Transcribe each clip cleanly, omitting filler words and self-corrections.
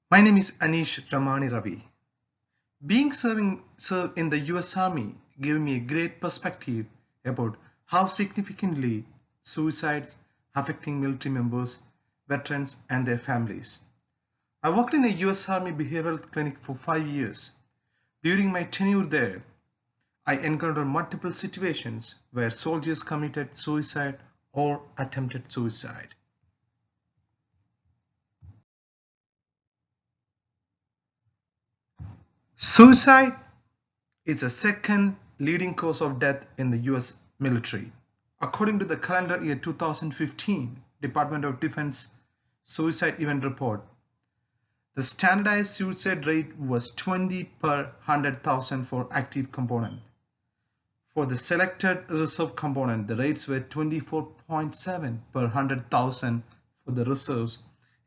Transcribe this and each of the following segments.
My name is Anish Ramani Ravi. Being served in the US Army gave me a great perspective about how significantly suicides affecting military members, veterans and their families. I worked in a US Army behavioral clinic for 5 years. During my tenure there, I encountered multiple situations where soldiers committed suicide or attempted suicide. Suicide is the second leading cause of death in the US military. According to the calendar year 2015 Department of Defense Suicide Event Report, the standardized suicide rate was 20 per 100,000 for active component. For the selected reserve component, the rates were 24.7 per 100,000 for the reserves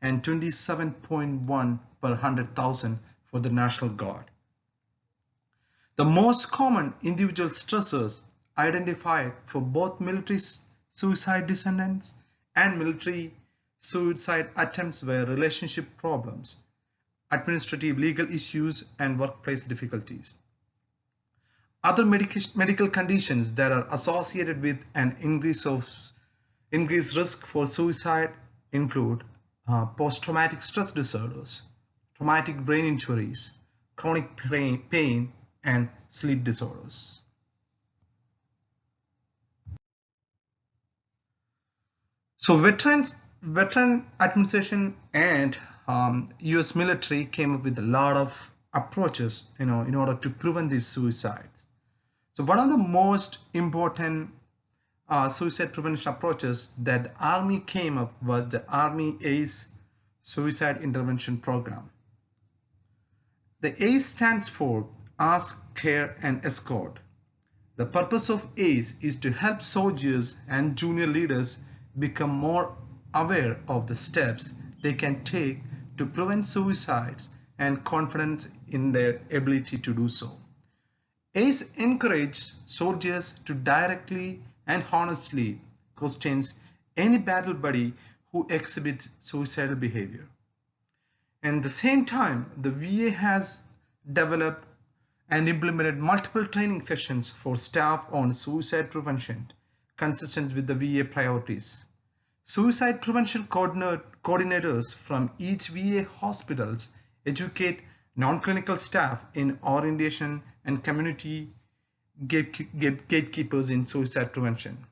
and 27.1 per 100,000 for the National Guard. The most common individual stressors identified for both military suicide descendants and military suicide attempts were relationship problems, administrative legal issues, and workplace difficulties. Other medical conditions that are associated with an increased risk for suicide include post-traumatic stress disorders, traumatic brain injuries, chronic pain, and sleep disorders. So veteran administration and US military came up with a lot of approaches, in order to prevent these suicides. So one of the most important suicide prevention approaches that the Army came up was the Army ACE Suicide Intervention Program. The ACE stands for Ask, Care and Escort. The purpose of ACE is to help soldiers and junior leaders become more aware of the steps they can take to prevent suicides and confidence in their ability to do so. ACE encourages soldiers to directly and honestly question any battle buddy who exhibits suicidal behavior. At the same time, the VA has developed and implemented multiple training sessions for staff on suicide prevention, consistent with the VA priorities. Suicide prevention coordinators from each VA hospitals educate non-clinical staff in orientation and community gatekeepers in suicide prevention.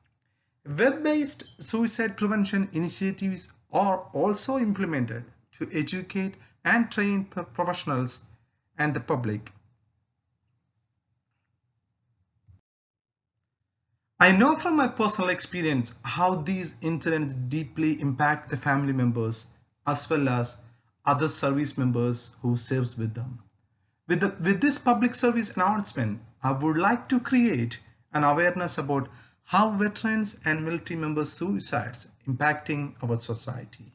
Web-based suicide prevention initiatives are also implemented to educate and train professionals and the public. I know from my personal experience how these incidents deeply impact the family members as well as other service members who serves with them. With this public service announcement, I would like to create an awareness about how veterans and military members' suicides impacting our society.